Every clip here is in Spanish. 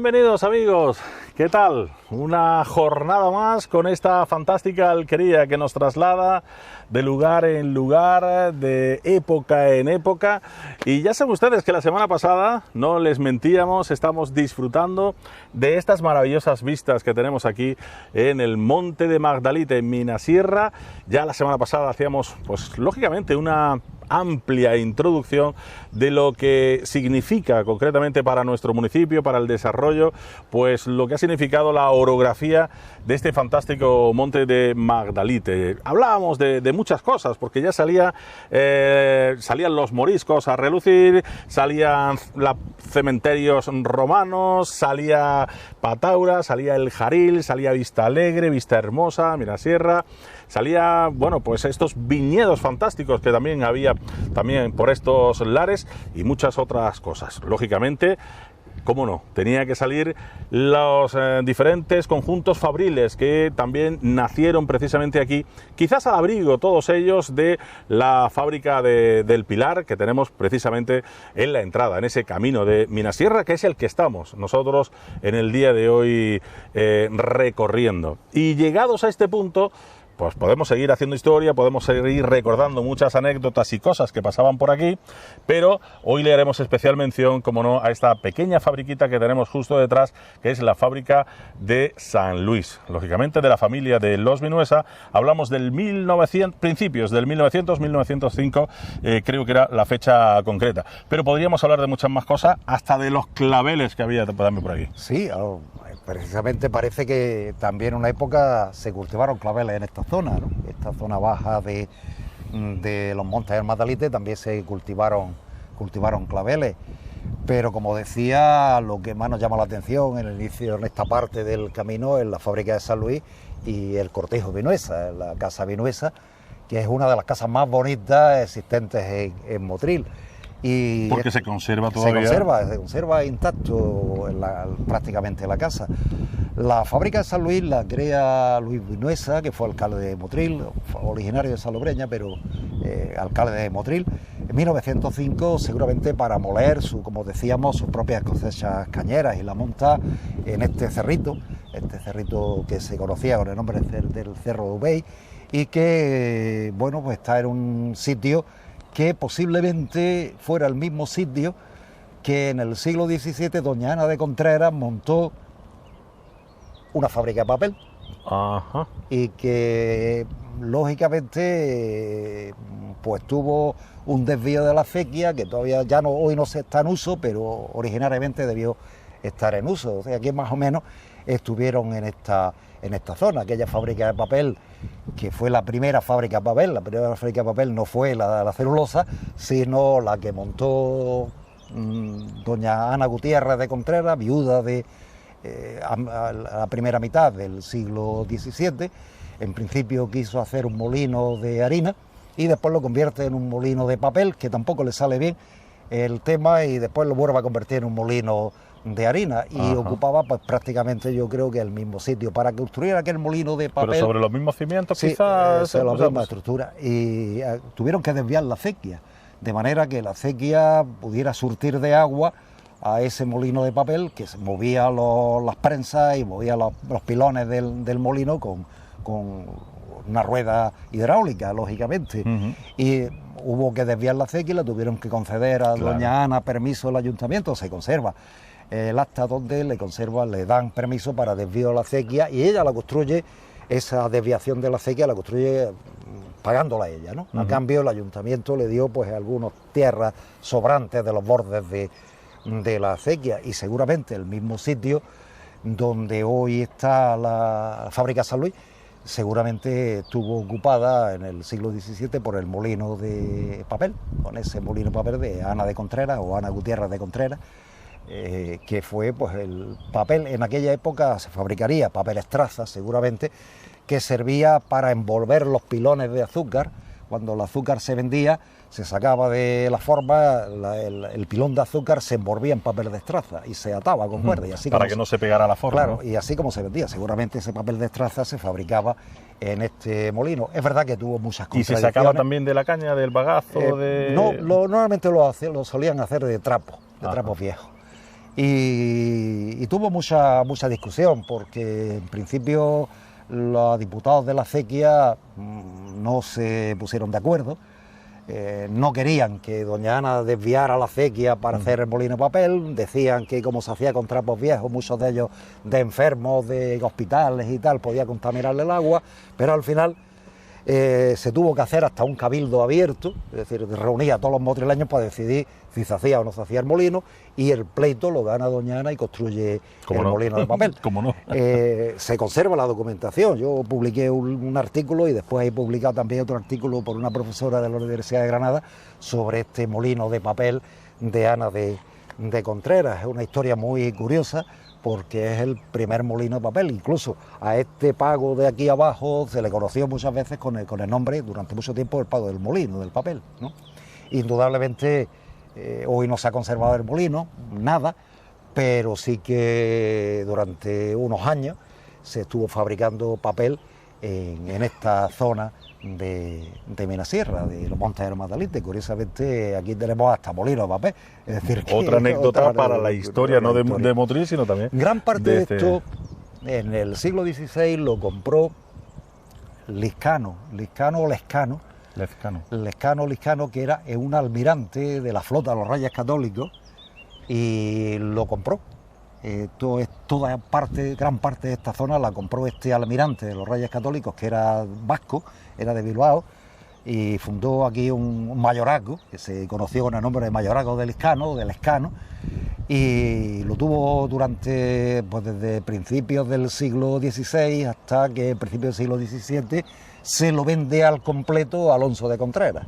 Bienvenidos amigos, ¿qué tal? Una jornada más con esta fantástica alquería que nos traslada de lugar en lugar, de época en época. Y ya saben ustedes que la semana pasada, no les mentíamos, estamos disfrutando de estas maravillosas vistas que tenemos aquí en el Monte de Magdalite, en Minasierra. Ya la semana pasada hacíamos, pues lógicamente, una amplia introducción de lo que significa concretamente para nuestro municipio, para el desarrollo, pues lo que ha significado la orografía de este fantástico Monte de Magdalite. Hablábamos de muchas cosas, porque ya salían los moriscos a relucir, salían los cementerios romanos, salía Pataura, salía el Jaril, salía Vista Alegre, Vista Hermosa, Minasierra, salía, bueno, pues estos viñedos fantásticos que también había también por estos lares y muchas otras cosas. Lógicamente, cómo no, tenía que salir los diferentes conjuntos fabriles que también nacieron precisamente aquí, quizás al abrigo todos ellos de la fábrica del Pilar que tenemos precisamente en la entrada, en ese camino de Minasierra, que es el que estamos nosotros en el día de hoy recorriendo. Y llegados a este punto, pues podemos seguir haciendo historia, podemos seguir recordando muchas anécdotas y cosas que pasaban por aquí, pero hoy le haremos especial mención, como no, a esta pequeña fabriquita que tenemos justo detrás, que es la fábrica de San Luis. Lógicamente de la familia de los Vinuesa, hablamos del 1900, principios del 1905, creo que era la fecha concreta, pero podríamos hablar de muchas más cosas, hasta de los claveles que había también por aquí. Sí, precisamente parece que también en una época se cultivaron claveles en esta zona, ¿no? Esta zona baja de los montes del Magdalite también se cultivaron claveles, pero como decía, lo que más nos llama la atención en el inicio, en esta parte del camino, es la fábrica de San Luis y el cortejo Vinuesa, la casa Vinuesa, que es una de las casas más bonitas existentes en Motril. Y porque se conserva todavía. Se conserva intacto prácticamente la casa. La fábrica de San Luis la crea Luis Vinuesa, que fue alcalde de Motril, originario de Salobreña, pero alcalde de Motril, en 1905, seguramente para moler, como decíamos, sus propias cosechas cañeras, y la monta en este cerrito que se conocía con el nombre del Cerro de Ubey, y que, bueno, pues está en un sitio que posiblemente fuera el mismo sitio que en el siglo XVII doña Ana de Contreras montó una fábrica de papel. Ajá. Y que lógicamente pues tuvo un desvío de la acequia que todavía ya no, hoy no se está en uso, pero originariamente debió estar en uso. O sea que más o menos estuvieron en esta zona. Aquella fábrica de papel, que fue la primera fábrica de papel, no fue la celulosa, sino la que montó doña Ana Gutiérrez de Contreras, viuda de a la primera mitad del siglo XVII. En principio quiso hacer un molino de harina y después lo convierte en un molino de papel, que tampoco le sale bien el tema, y después lo vuelve a convertir en un molino de harina, y ajá, ocupaba pues prácticamente, yo creo que el mismo sitio para construir aquel molino de papel. Pero sobre los mismos cimientos, sí, quizás. La misma estructura, y tuvieron que desviar la acequia, de manera que la acequia pudiera surtir de agua a ese molino de papel, que movía las prensas y movía los pilones del molino con una rueda hidráulica, lógicamente. Uh-huh. Y hubo que desviar la acequia y le tuvieron que conceder a doña Ana permiso del ayuntamiento. Se conserva el acta donde le dan permiso para desvío de la acequia, y ella la construye, esa desviación de la acequia la construye pagándola ella, ¿no? Uh-huh. A cambio el ayuntamiento le dio pues algunas tierras sobrantes de los bordes de la acequia, y seguramente el mismo sitio donde hoy está la fábrica San Luis seguramente estuvo ocupada en el siglo XVII por el molino de papel, con ese molino de papel de Ana de Contreras o Ana Gutiérrez de Contreras, que fue pues el papel. En aquella época se fabricaría papel estraza, seguramente, que servía para envolver los pilones de azúcar. Cuando el azúcar se vendía, se sacaba de la forma, el pilón de azúcar se envolvía en papel de estraza y se ataba con cuerda. Y así para que no se pegara la forma. Claro, ¿no? Y así como se vendía. Seguramente ese papel de estraza se fabricaba en este molino. Es verdad que tuvo muchas contradicciones. ¿Y se sacaba también de la caña, del bagazo? No, normalmente lo solían hacer de trapo, trapos viejos. y tuvo mucha discusión, porque en principio los diputados de la acequia no se pusieron de acuerdo. No querían que doña Ana desviara la acequia para hacer el molino de papel, decían que como se hacía con trapos viejos, muchos de ellos de enfermos, de hospitales y tal, podía contaminarle el agua, pero al final se tuvo que hacer hasta un cabildo abierto, es decir, reunía a todos los motrileños para decidir si se hacía o no se hacía el molino, y el pleito lo gana doña Ana y construye el molino de papel. ¿Cómo no? Se conserva la documentación. Yo publiqué un artículo y después he publicado también otro artículo por una profesora de la Universidad de Granada sobre este molino de papel de Ana de Contreras. Es una historia muy curiosa, porque es el primer molino de papel. Incluso a este pago de aquí abajo se le conoció muchas veces con el nombre, durante mucho tiempo, el pago del molino, del papel, ¿no? Indudablemente, hoy no se ha conservado el molino, nada, pero sí que durante unos años se estuvo fabricando papel en esta zona de Minasierra, de los Montes del Magdalite. Curiosamente, aquí tenemos hasta molino de papel. Es decir, otra anécdota para la historia, no de Motril, sino también gran parte de esto en el siglo XVI lo compró Liscano, que era un almirante de la flota de los Reyes Católicos, y lo compró. Gran parte de esta zona la compró este almirante de los Reyes Católicos, que era vasco, era de Bilbao, y fundó aquí un mayorazgo, que se conoció con el nombre de Mayorazgo del Escano, y lo tuvo durante, pues desde principios del siglo XVI hasta que principios del siglo XVII se lo vende al completo a Alonso de Contreras.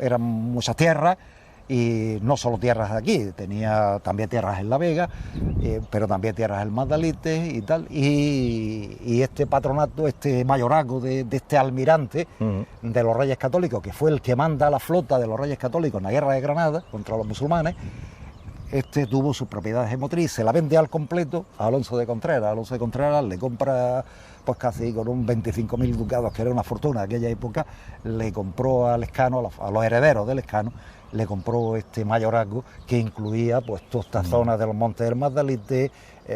Eran muchas tierras, y no solo tierras de aquí, tenía también tierras en La Vega, pero también tierras en Magdalite y tal, y este patronato, este mayorazgo de este almirante de los Reyes Católicos, que fue el que manda la flota de los Reyes Católicos en la guerra de Granada contra los musulmanes, este tuvo sus propiedades en Motril, se la vende al completo a Alonso de Contreras. Alonso de Contreras le compra, pues casi con un 25.000 ducados, que era una fortuna de aquella época, le compró al Escano, a los herederos del Escano, le compró este mayorazgo, que incluía pues todas estas zonas de los Montes del Magdalite,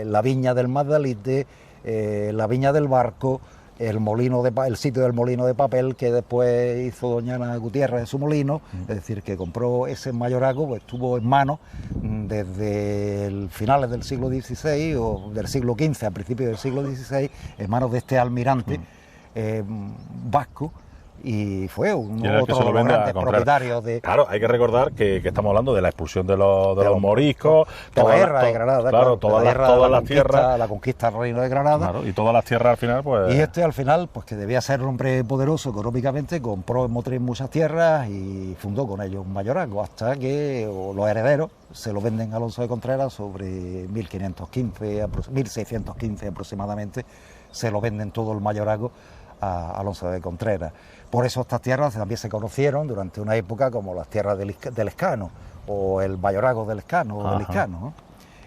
la viña del Magdalite, la viña del Barco, el sitio del molino de papel que después hizo doña Ana Gutiérrez de su molino. Es decir, que compró ese mayorazgo, pues estuvo en manos desde finales del siglo XVI o del siglo XV a principios del siglo XVI, en manos de este almirante vasco, y fue otro de los grandes propietarios de... Claro, hay que recordar que estamos hablando de la expulsión de los moriscos, de la guerra de Granada, claro, todas las tierras, la conquista del Reino de Granada, claro, y todas las tierras al final, pues... Y al final, pues que debía ser un hombre poderoso económicamente, compró en Motril muchas tierras y fundó con ellos un mayorazgo, hasta que los herederos se lo venden a Alonso de Contreras sobre 1615 aproximadamente, se lo venden todo el mayorazgo a Alonso de Contreras. Por eso estas tierras también se conocieron durante una época como las tierras del Escano, o el mayorazgo del Escano, o del Liscano, ¿no?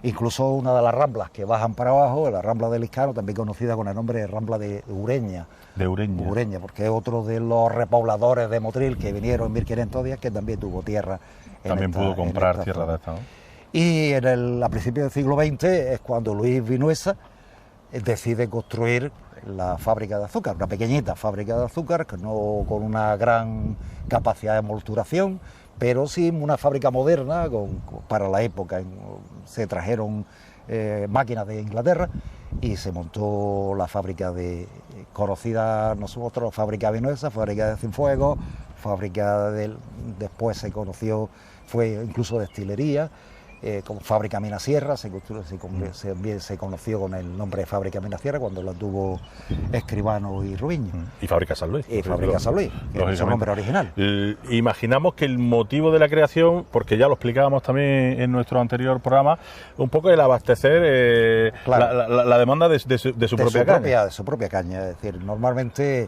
Incluso una de las ramblas que bajan para abajo, la rambla del Liscano, también conocida con el nombre de rambla de Ureña. Ureña, porque es otro de los repobladores de Motril que vinieron en 1510, que también tuvo tierra. También pudo comprar tierra de esta, ¿no? Y a principios del siglo XX es cuando Luis Vinuesa decide construir la fábrica de azúcar, una pequeñita fábrica de azúcar, que no con una gran capacidad de molturación, pero sí una fábrica moderna para la época. Se trajeron máquinas de Inglaterra y se montó la fábrica conocida nosotros, fábrica Vinuesa, fábrica de Cienfuegos, después se conoció, fue incluso destilería, como fábrica Minasierra, se conoció con el nombre de fábrica Minasierra cuando la tuvo Escribano y Rubiño. Y fábrica San Luis. Y fábrica San Luis, que es su nombre original. Imaginamos que el motivo de la creación, porque ya lo explicábamos también en nuestro anterior programa, un poco el abastecer claro, la demanda de su propia caña. De su propia caña, es decir, normalmente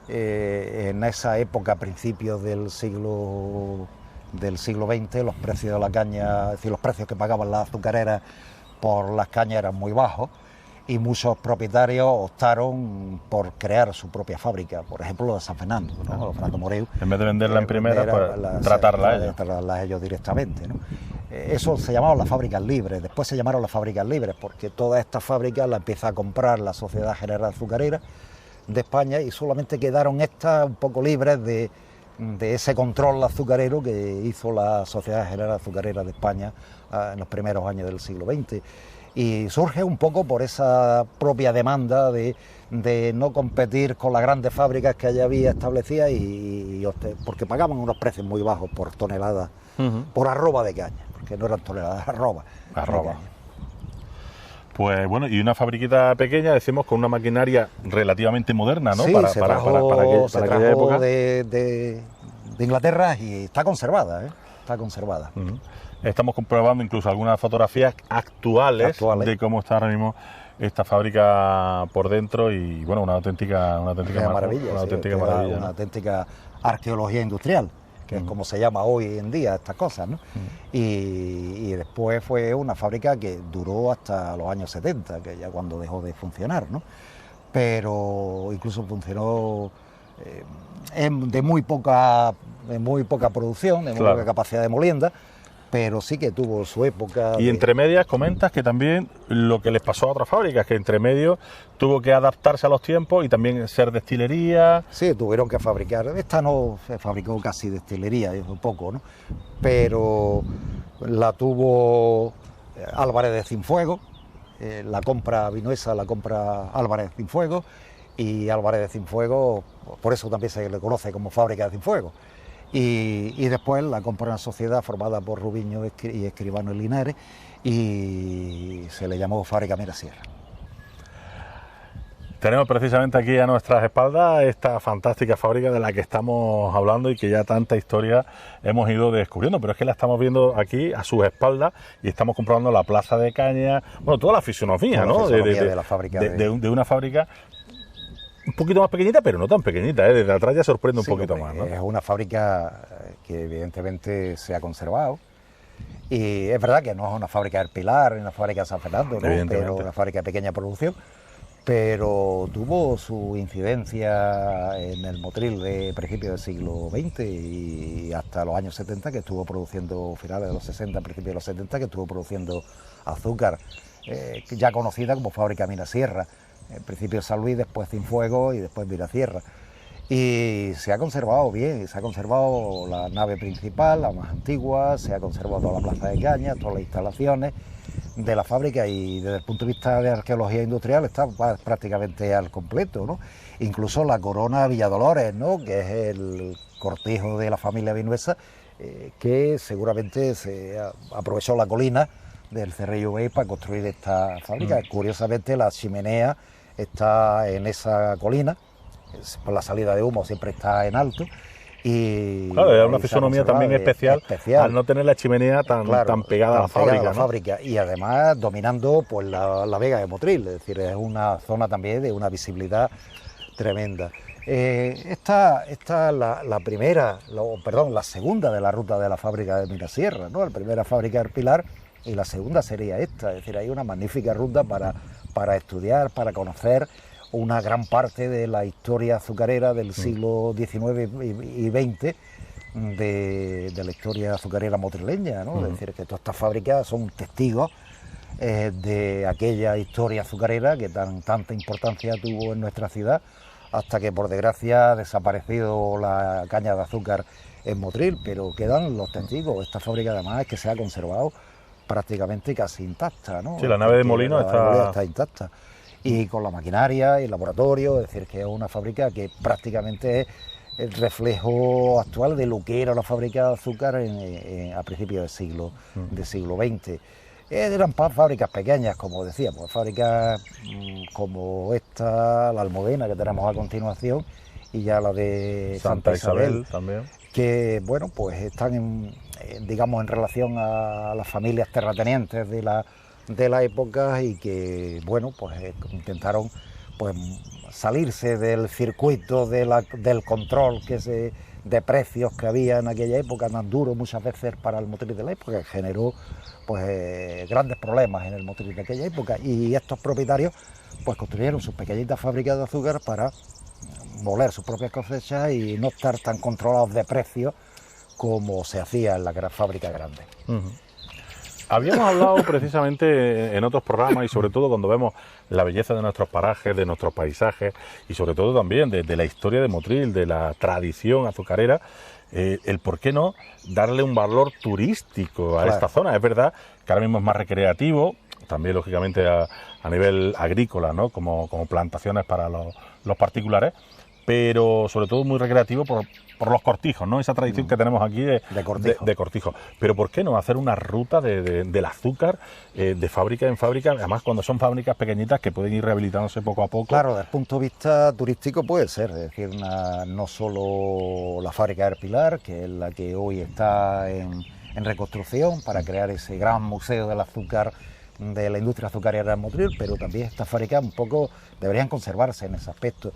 en esa época, a principios del siglo XX, los precios de la caña, es decir, los precios que pagaban las azucareras por las cañas eran muy bajos, y muchos propietarios optaron por crear su propia fábrica, por ejemplo lo de San Fernando, ¿no? Fernando Moreu. En vez de venderla en primera, pues tratarla ellos directamente, ¿no? eso se llamaban las fábricas libres, después se llamaron las fábricas libres porque todas estas fábricas las empieza a comprar la Sociedad General Azucarera de España y solamente quedaron estas un poco libres de ese control azucarero que hizo la Sociedad General Azucarera de España en los primeros años del siglo XX. Y surge un poco por esa propia demanda de no competir con las grandes fábricas que allá había establecidas porque pagaban unos precios muy bajos por tonelada, por arroba de caña, porque no eran toneladas, arroba. Pues bueno, y una fabriquita pequeña, decimos, con una maquinaria relativamente moderna, ¿no? Sí, se trajo aquella época. De Inglaterra y está conservada, ¿eh? Está conservada. Estamos comprobando incluso algunas fotografías actuales de cómo está ahora mismo esta fábrica por dentro y bueno, una auténtica maravilla, una auténtica arqueología industrial, que es como se llama hoy en día estas cosas, ¿no? Y después fue una fábrica que duró hasta los años 70, que ya cuando dejó de funcionar, ¿no? Pero incluso funcionó de muy poca producción, de muy poca capacidad de molienda, pero sí que tuvo su época. Y entre medias comentas que también lo que les pasó a otras fábricas, que entre medio tuvo que adaptarse a los tiempos y también ser destilería. Sí, tuvieron que fabricar. Esta no se fabricó casi destilería, un poco, ¿no? Pero la tuvo Álvarez de Cienfuegos, la compra Vinuesa, la compra Álvarez de Cienfuegos, y Álvarez de Cienfuegos, por eso también se le conoce como fábrica de Cienfuegos. Y después la compra una sociedad formada por Rubiño y Escribano y Linares y se le llamó Fábrica Mirasierra. Tenemos precisamente aquí a nuestras espaldas esta fantástica fábrica de la que estamos hablando y que ya tanta historia hemos ido descubriendo, pero es que la estamos viendo aquí a sus espaldas y estamos comprobando la plaza de caña, bueno, toda la fisonomía, ¿no? De la fábrica. De una fábrica un poquito más pequeñita, pero no tan pequeñita, ¿eh? Desde atrás ya sorprende un poquito más, ¿no? Es una fábrica que evidentemente se ha conservado y es verdad que no es una fábrica del Pilar, ni una fábrica de San Fernando, ¿no? Pero una fábrica de pequeña producción, pero tuvo su incidencia en el Motril de principios del siglo XX y hasta los años 70, que estuvo produciendo, finales de los 60, principios de los 70, que estuvo produciendo azúcar, ya conocida como Fábrica Mirasierra. En principio San Luis, después Cienfuegos y después Mirasierra. Y se ha conservado bien, se ha conservado la nave principal, la más antigua, se ha conservado toda la plaza de caña, todas las instalaciones de la fábrica y desde el punto de vista de arqueología industrial está prácticamente al completo, ¿no? Incluso la corona Villadolores, ¿no? Que es el cortijo de la familia Vinuesa, que seguramente se aprovechó la colina del Cerrillo Bay para construir esta fábrica. Curiosamente la chimenea está en esa colina, por la salida de humo siempre está en alto. Y claro, era una fisonomía también especial al no tener la chimenea tan pegada a la fábrica. Y además dominando pues la vega de Motril, es decir, es una zona también de una visibilidad tremenda. Esta es la segunda de la ruta de la fábrica de Mirasierra, ¿no? La primera fábrica del Pilar y la segunda sería esta, es decir, hay una magnífica ruta para estudiar, para conocer una gran parte de la historia azucarera del siglo XIX y XX, de la historia azucarera motrileña, ¿no? Es decir, que todas estas fábricas son testigos de aquella historia azucarera que tanta importancia tuvo en nuestra ciudad, hasta que por desgracia ha desaparecido la caña de azúcar en Motril, pero quedan los testigos. Esta fábrica además es que se ha conservado prácticamente casi intacta, ¿no? Sí, la nave de molino está intacta. Y con la maquinaria y el laboratorio, es decir, que es una fábrica que prácticamente es el reflejo actual de lo que era la fábrica de azúcar a principios del siglo XX. Eran fábricas pequeñas, como decía, pues fábricas como esta, la Almudena que tenemos a continuación, y ya la de Santa Isabel también, que bueno, pues están digamos en relación a las familias terratenientes de la época y que bueno, pues intentaron pues salirse del circuito del control de precios que había en aquella época, tan duro muchas veces para el Motril de la época, que generó pues grandes problemas en el Motril de aquella época, y estos propietarios pues construyeron sus pequeñitas fábricas de azúcar para moler sus propias cosechas y no estar tan controlados de precios como se hacía en la fábrica grande. Habíamos hablado precisamente en otros programas y sobre todo cuando vemos la belleza de nuestros parajes, de nuestros paisajes y sobre todo también de la historia de Motril, de la tradición azucarera, el por qué no darle un valor turístico a esta zona. Es verdad que ahora mismo es más recreativo, también lógicamente a nivel agrícola, ¿no? Como plantaciones para los particulares, pero sobre todo muy recreativo por los cortijos, ¿no? Esa tradición que tenemos aquí de cortijo. Pero ¿por qué no hacer una ruta del azúcar de fábrica en fábrica? Además, cuando son fábricas pequeñitas que pueden ir rehabilitándose poco a poco. Claro, desde el punto de vista turístico puede ser, es decir, no solo la fábrica del Pilar, que es la que hoy está en reconstrucción para crear ese gran museo del azúcar, de la industria azucarera en Motril, pero también estas fábricas un poco deberían conservarse en ese aspecto.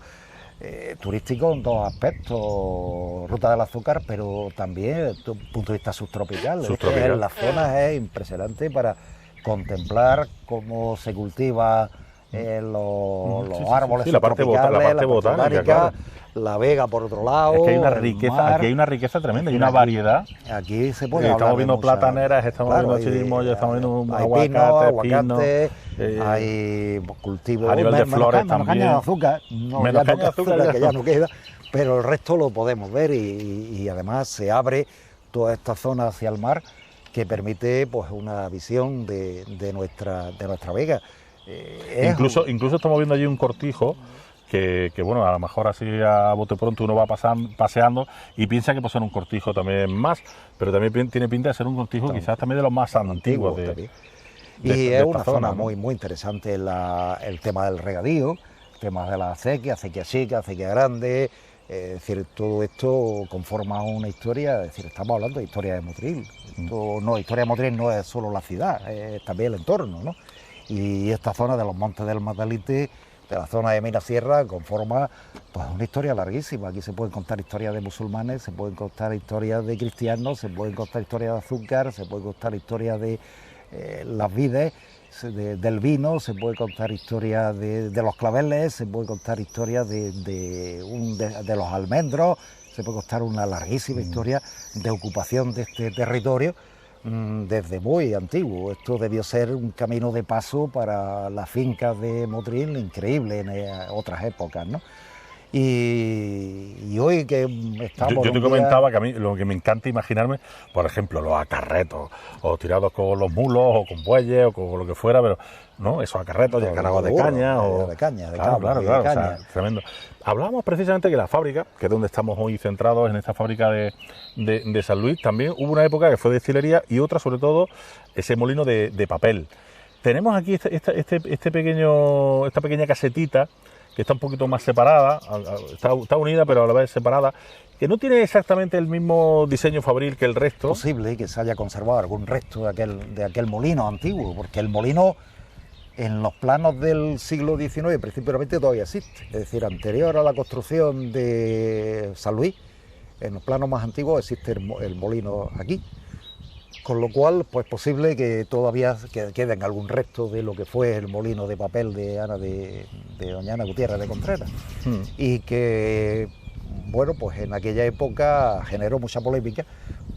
Turístico en dos aspectos, ruta del azúcar, pero también desde el punto de vista subtropical. En las zonas es impresionante para contemplar cómo se cultiva los árboles la parte botánica, claro. La vega por otro lado. Es que hay una riqueza, aquí hay una riqueza tremenda, hay una variedad. Aquí se puede estamos viendo plataneras, estamos viendo chirimoyas, estamos viendo aguacate, hay cultivos a nivel de flores también. Caña de azúcar, menos caña de azúcar que ya no queda, pero el resto lo podemos ver y además se abre toda esta zona hacia el mar que permite pues una visión de nuestra vega. Incluso estamos viendo allí un cortijo que bueno, a lo mejor así a bote pronto uno va paseando y piensa que puede ser un cortijo también más, pero también tiene pinta de ser un cortijo quizás también de los más antiguos. Y es una zona, ¿no? muy interesante el tema del regadío, el tema de la acequia chica, acequia grande, es decir, todo esto conforma una historia, es decir, estamos hablando de historia de Motril. Historia de Motril no es solo la ciudad, es también el entorno, ¿no? Y esta zona de los montes del Matalite, de la zona de Minasierra, conforma pues una historia larguísima. Aquí se pueden contar historias de musulmanes, se pueden contar historias de cristianos, se pueden contar historias de azúcar, se pueden contar historias de las vides, del vino, se puede contar historias de los claveles, se puede contar historias de los almendros, se puede contar una larguísima historia de ocupación de este territorio desde muy antiguo. Esto debió ser un camino de paso para las fincas de Motril increíble en otras épocas, ¿no? Y hoy que estamos... Yo te comentaba que a mí lo que me encanta imaginarme, por ejemplo, los acarretos, o tirados con los mulos, o con bueyes, o con lo que fuera, pero no, esos acarretos de caragos de caña, o... De caña, de claro, cable, claro, de caña. o sea, tremendo. Hablábamos precisamente que la fábrica, que es donde estamos hoy centrados, en esta fábrica de San Luis, también hubo una época que fue de destilería y otra, sobre todo, ese molino de papel. Tenemos aquí esta pequeña casetita, que está un poquito más separada, está unida pero a la vez separada, que no tiene exactamente el mismo diseño fabril que el resto. Es posible que se haya conservado algún resto de aquel molino antiguo, porque el molino en los planos del siglo XIX principalmente todavía existe, es decir, anterior a la construcción de San Luis, en los planos más antiguos existe el molino aquí. Con lo cual, pues posible que todavía queden algún resto de lo que fue el molino de papel de doña Ana Gutiérrez de Contreras. Y que, bueno, pues en aquella época generó mucha polémica,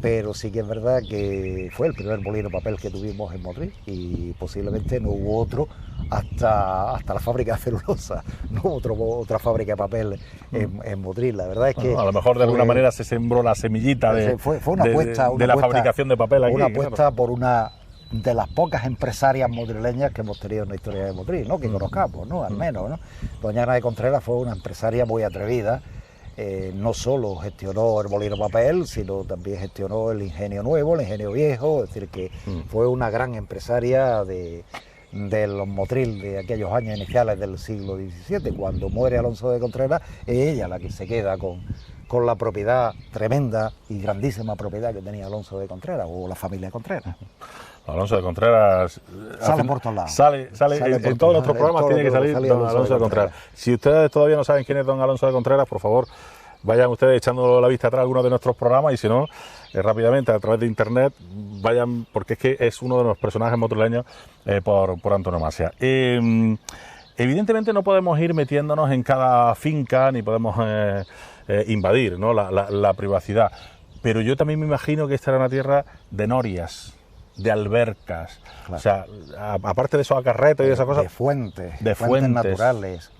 pero sí que es verdad que fue el primer molino de papel que tuvimos en Motril y posiblemente no hubo otro hasta la fábrica de celulosa, no hubo otra fábrica de papel en Motril. La verdad es que... a lo mejor de alguna manera se sembró la semillita fue una apuesta, de la fabricación de papel aquí. Una apuesta por una de las pocas empresarias motrileñas que hemos tenido en la historia de Motril, ¿no? Que conozcamos, ¿no? Al menos, ¿no? Doña Ana de Contreras fue una empresaria muy atrevida. No solo gestionó el molino de papel, sino también gestionó el ingenio nuevo, el ingenio viejo, es decir, que fue una gran empresaria de los Motril de aquellos años iniciales del siglo XVII. Cuando muere Alonso de Contreras, es ella la que se queda con la propiedad, tremenda y grandísima propiedad que tenía Alonso de Contreras, o la familia Contreras. Alonso de Contreras sale por todos lados. Sale en todos nuestros programas tiene que salir don Alonso de Contreras. Si ustedes todavía no saben quién es don Alonso de Contreras, por favor, vayan ustedes echando la vista atrás a algunos de nuestros programas y si no, rápidamente a través de internet, vayan, porque es que es uno de los personajes motrileños por antonomasia. Evidentemente no podemos ir metiéndonos en cada finca ni podemos invadir, ¿no? la privacidad, pero yo también me imagino que esta era una tierra de norias. de albercas, Claro. o sea, aparte de esos acarretes y esas cosas, De fuentes, de fuentes fuentes naturales.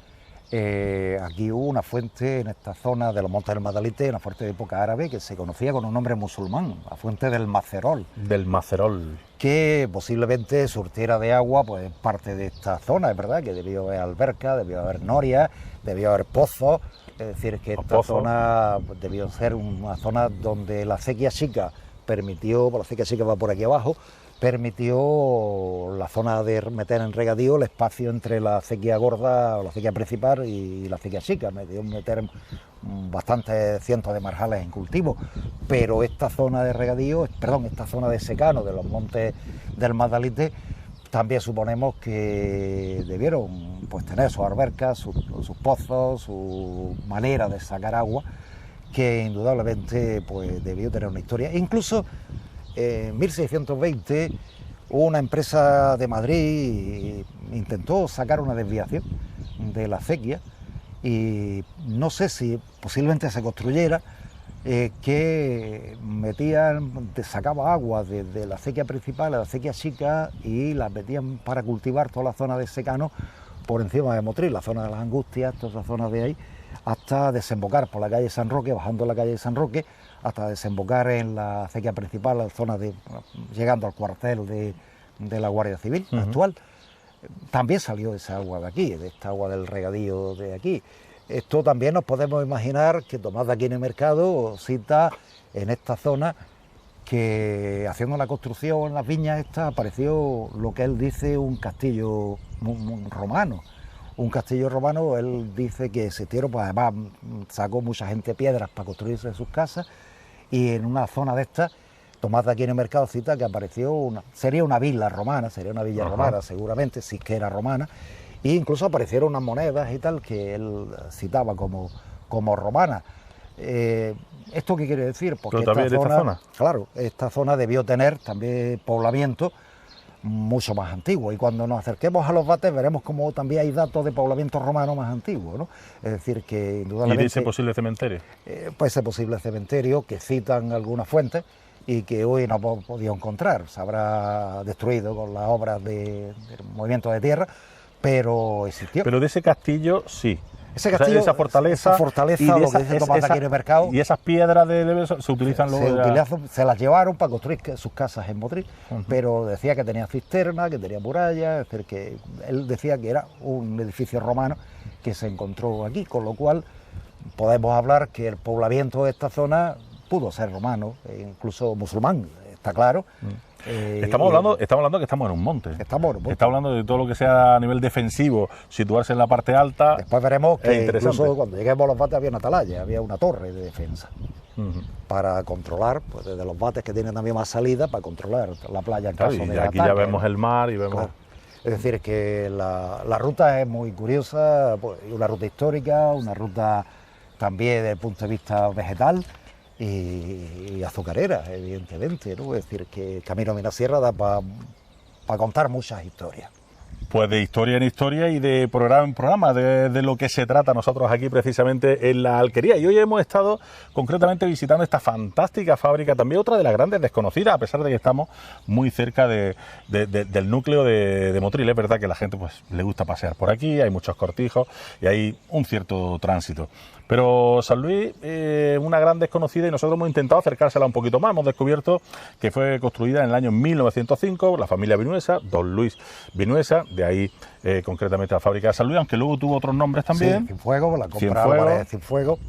Aquí hubo una fuente en esta zona de los Montes del Madalite, una fuente de época árabe que se conocía con un nombre musulmán, la fuente del Macerol, del Macerol. que posiblemente surtiera de agua pues parte de esta zona, es verdad que debió haber alberca, debió haber noria, debió haber pozos, es decir, que esta zona debió ser una zona donde la acequia chica permitió, la acequia chica va por aquí abajo, permitió la zona de meter en regadío el espacio entre la acequia gorda o la acequia principal y la acequia chica, me dio meter bastantes cientos de marjales en cultivo, pero esta zona de regadío, perdón, esta zona de secano de los Montes del Madalite, también suponemos que debieron pues tener sus albercas, sus pozos, su manera de sacar agua, que indudablemente pues debió tener una historia. Incluso en 1620 una empresa de Madrid intentó sacar una desviación de la acequia y no sé si posiblemente se construyera, que sacaba agua desde la acequia principal a la acequia chica y las metían para cultivar toda la zona de secano por encima de Motril, la zona de las Angustias, toda esa zona de ahí, hasta desembocar por la calle San Roque, bajando la calle San Roque, hasta desembocar en la acequia principal, la zona llegando al cuartel de la Guardia Civil actual. También salió esa agua de aquí, de esta agua del regadío de aquí. Esto también nos podemos imaginar que Tomás de Aquino y Mercado cita en esta zona que haciendo la construcción en las viñas estas apareció lo que él dice un castillo romano. Un castillo romano, él dice que existieron, pues además sacó mucha gente piedras para construirse sus casas y en una zona de estas, Tomás de Aquino y Mercado cita que apareció sería una villa romana seguramente, si es que era romana, e incluso aparecieron unas monedas y tal que él citaba como romanas. ¿Esto qué quiere decir? Porque esta zona, claro, esta zona debió tener también poblamiento mucho más antiguo, y cuando nos acerquemos a los Bates veremos como también hay datos de poblamiento romano más antiguo, ¿no? Es decir, que indudablemente... ¿Y de ese posible cementerio? Pues ese posible cementerio que citan algunas fuentes y que hoy no hemos podido encontrar, se habrá destruido con las obras del movimiento de tierra, pero existió. Pero de ese castillo sí. Ese castillo, esa fortaleza y lo que dice Tomás de Aquino y Mercado. Y esas piedras se utilizan luego. Se las llevaron para construir sus casas en Motril, pero decía que tenía cisterna, que tenía murallas, es decir, que él decía que era un edificio romano que se encontró aquí, con lo cual podemos hablar que el poblamiento de esta zona pudo ser romano, incluso musulmán, está claro. Estamos hablando que estamos en un monte. Estamos hablando de todo lo que sea a nivel defensivo, situarse en la parte alta. Después veremos que incluso cuando lleguemos a los Bates había una atalaya, había una torre de defensa para controlar, pues desde los Bates que tienen también más salida, para controlar la playa en caso de ataque. Aquí ya vemos el mar y vemos... Claro. Es decir, que la ruta es muy curiosa, pues, una ruta histórica, una ruta también desde el punto de vista vegetal, y azucarera, evidentemente, ¿no? Es decir, que Camino a Minasierra da para contar muchas historias. Pues de historia en historia y de programa en programa, de lo que se trata nosotros aquí precisamente en la Alquería. Y hoy hemos estado concretamente visitando esta fantástica fábrica, también otra de las grandes desconocidas, a pesar de que estamos muy cerca del núcleo de Motril. Es verdad que la gente pues le gusta pasear por aquí, hay muchos cortijos y hay un cierto tránsito. Pero San Luis, una gran desconocida, y nosotros hemos intentado acercársela un poquito más. Hemos descubierto que fue construida en el año 1905 por la familia Vinuesa, don Luis Vinuesa, de ahí concretamente la fábrica de San Luis, aunque luego tuvo otros nombres también. Sí, Cienfuegos, la compraba Cienfuegos,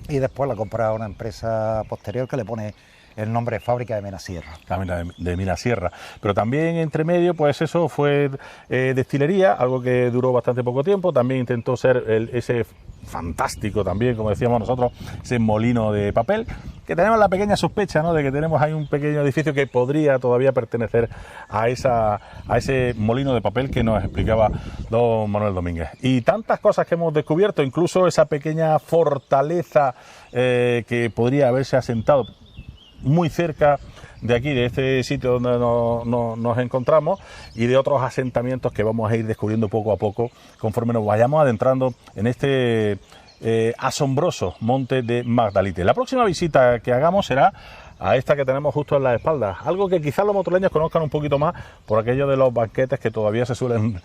y después la compraba una empresa posterior que le pone el nombre de Fábrica de Minasierra. De Minasierra. Pero también entre medio, pues eso fue destilería, algo que duró bastante poco tiempo. También intentó ser ese fantástico también, como decíamos nosotros, ese molino de papel, que tenemos la pequeña sospecha, ¿no?, de que tenemos ahí un pequeño edificio que podría todavía pertenecer a ese molino de papel que nos explicaba don Manuel Domínguez. Y tantas cosas que hemos descubierto, incluso esa pequeña fortaleza que podría haberse asentado muy cerca de aquí, de este sitio donde nos encontramos, y de otros asentamientos que vamos a ir descubriendo poco a poco conforme nos vayamos adentrando en este asombroso monte de Magdalite. La próxima visita que hagamos será a esta que tenemos justo en la espalda. Algo que quizás los motoleños conozcan un poquito más por aquello de los banquetes que todavía se suelen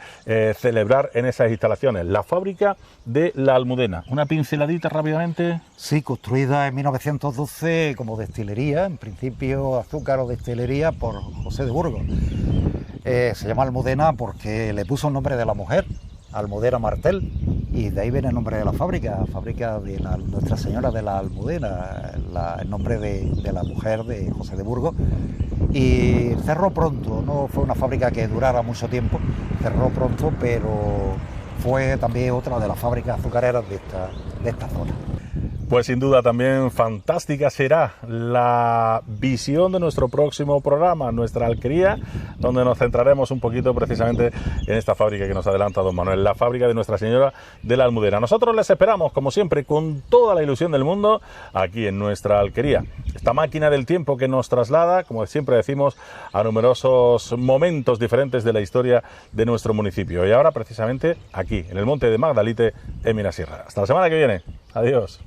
celebrar en esas instalaciones. La fábrica de La Almudena. Una pinceladita rápidamente. Sí, construida en 1912 como destilería, en principio azúcar o destilería por José de Burgos. Se llama Almudena porque le puso el nombre de la mujer, Almudena Martel, y de ahí viene el nombre de la fábrica de Nuestra Señora de la Almudena, el nombre de la mujer de José de Burgos. Y cerró pronto, no fue una fábrica que durara mucho tiempo, cerró pronto, pero fue también otra de las fábricas azucareras de esta zona. Pues sin duda también fantástica será la visión de nuestro próximo programa, nuestra alquería, donde nos centraremos un poquito precisamente en esta fábrica que nos adelanta don Manuel, la fábrica de Nuestra Señora de la Almudena. Nosotros les esperamos, como siempre, con toda la ilusión del mundo, aquí en nuestra alquería. Esta máquina del tiempo que nos traslada, como siempre decimos, a numerosos momentos diferentes de la historia de nuestro municipio. Y ahora, precisamente, aquí, en el Monte de Magdalite, en Minasierra. Hasta la semana que viene. Adiós.